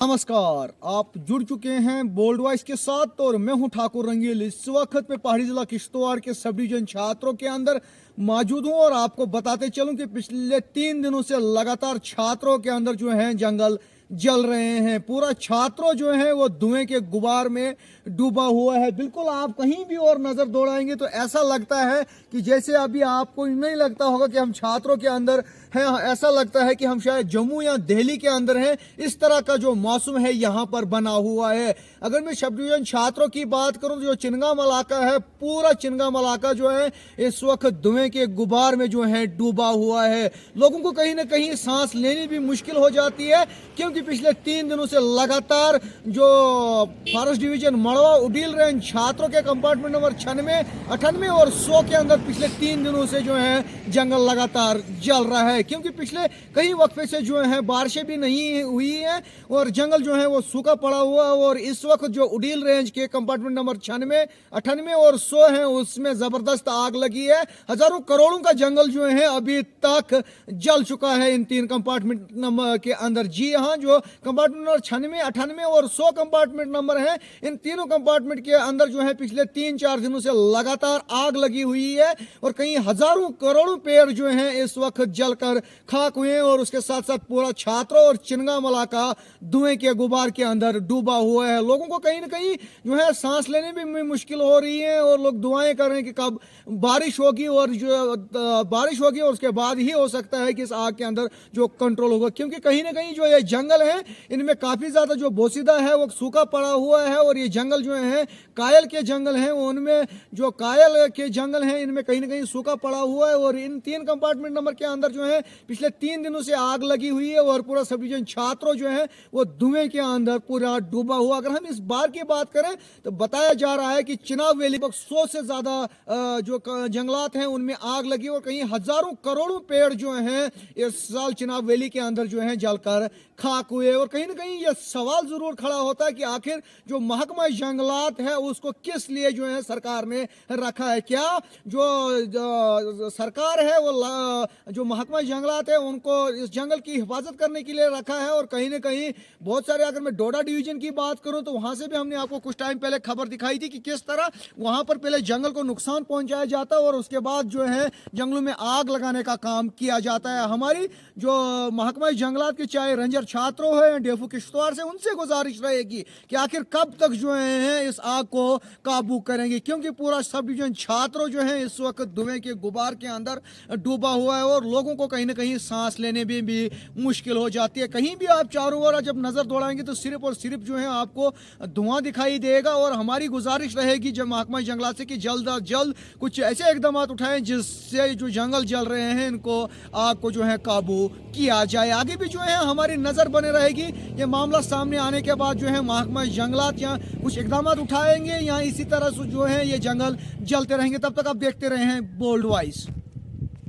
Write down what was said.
नमस्कार, आप जुड़ चुके हैं बोल्ड वॉइस के साथ और मैं हूं ठाकुर रंगील। इस वक्त मैं पहाड़ी जिला किश्तवाड़ के सब डिवीजन छात्रों के अंदर मौजूद हूं और आपको बताते चलूं कि पिछले 3 दिनों से लगातार छात्रों के अंदर जो है जंगल जल रहे हैं। पूरा छात्रों जो है वो धुएं के गुबार में डूबा हुआ है। बिल्कुल आप कहीं भी और नजर दौड़ाएंगे तो ऐसा लगता है कि जैसे अभी आपको नहीं लगता होगा कि हम छात्रों के अंदर हैं, ऐसा लगता है कि हम शायद जम्मू या दिल्ली के अंदर हैं। इस तरह का जो मौसम है यहाँ पर बना हुआ है। अगर मैं सब डिवीजन छात्रों की बात करूं तो जो चिनगाम इलाका है, पूरा चिनगाम इलाका जो है इस वक्त धुएं के गुबार में जो है डूबा हुआ है। लोगों को कहीं ना कहीं सांस लेनी भी मुश्किल हो जाती है, क्योंकि पिछले 3 दिनों से लगातार जो फॉरेस्ट डिवीजन मड़वा उडील रेंज छात्रों के कंपार्टमेंट नंबर 96, 98 और 100 के अंदर पिछले 3 दिनों से जो है जंगल लगातार जल रहा है, क्योंकि पिछले कई वक्फे से जो है बारिशें भी नहीं हुई है और जंगल जो है वो सूखा पड़ा हुआ है। और इस वक्त जो उडील रेंज के कंपार्टमेंट नंबर 96, 98 और 100 है उसमें जबरदस्त आग लगी है। हजारों करोड़ों का जंगल जो है अभी तक जल चुका है इन 3 कंपार्टमेंट नंबर के अंदर। जी हाँ, जो कंपार्टमेंट नंबर 96, 98 और 100 कंपार्टमेंट नंबर है, इन तीनों कंपार्टमेंट के अंदर जो है पिछले 3-4 दिनों से लगातार आग लगी हुई है और कई हजारों करोड़ों पेड़ जो हैं इस वक्त जलकर खाक हुए हैं और उसके साथ साथ पूरा छात्रों और चिनगाम इलाका धुएं के गुबार के अंदर डूबा हुआ है। लोगों को कहीं ना कहीं जो है सांस लेने भी मुश्किल हो रही है और लोग दुआएं कर रहे हैं कि कब बारिश होगी और जो बारिश होगी और उसके बाद ही हो सकता है कि इस आग के अंदर जो कंट्रोल होगा, क्योंकि कहीं ना कहीं जो ये जंगल है इनमें काफी ज्यादा जो बोसीदा है वो सूखा पड़ा हुआ है और ये जंगल जो है कायल के जंगल हैं, उनमें जो कायल के जंगल हैं इनमें कहीं ना कहीं सूखा पड़ा हुआ है। और इन 3 कंपार्टमेंट नंबर के अंदर जो है पिछले 3 दिनों से आग लगी हुई है और पूरा सब डिवीजन छात्रों जो है वो धुएं के अंदर पूरा डूबा हुआ। अगर हम इस बार की बात करें तो बताया जा रहा है कि चिनाब वैली 100 से ज्यादा जो जंगलात हैं उनमें आग लगी और कहीं हजारों करोड़ों पेड़ जो हैं इस साल चिनाब वैली के अंदर जो है जलकर खाक हुए। और कहीं ना कहीं यह सवाल जरूर खड़ा होता है कि आखिर जो महकमा जंगलात है उसको किस लिए जो है सरकार ने रखा है। क्या जो सरकार है वो जो महकमा जंगलात है उनको इस जंगल की हिफाजत करने के लिए रखा है। और कहीं ना कहीं बहुत सारे, अगर मैं डोडा डिवीजन की बात करूं तो वहां से भी हमने आपको कुछ टाइम पहले खबर दिखाई थी कि किस तरह वहां पर पहले जंगल को नुकसान पहुंचाया जाता है और उसके बाद जो है जंगलों में आग लगाने का काम किया जाता है। हमारी जो महकमा जंगलात के चाहे रेंजर छात्रों है डेफू किश्तवाड़ से, उनसे गुजारिश रहेगी कि आखिर कब तक जो है इस आग को काबू करेंगे, क्योंकि पूरा सब डिवीजन छात्रों जो है इस वक्त धुएं के गुबार के अंदर डूबा हुआ है और लोगों को कहीं ना कहीं सांस लेने में भी मुश्किल हो जाती है। कहीं भी आप चारों ओर जब नजर दौड़ाएंगे तो सिर्फ और सिर्फ जो है आपको धुआं दिखाई देगा। और हमारी गुजारिश रहेगी जब महकमा जंगलात से कि जल्द अज जल्द कुछ ऐसे इकदाम उठाएं जिससे जो जंगल जल रहे हैं इनको आग को जो है काबू किया जाए। आगे भी जो है हमारी नजर बने रहेगी। ये मामला सामने आने के बाद जो है महकमा जंगलात या कुछ इकदाम उठाएंगे या इसी तरह से जो है ये जंगल जलते रहेंगे। तब तक आप देखते रहे हैं बोल्ड वॉइस।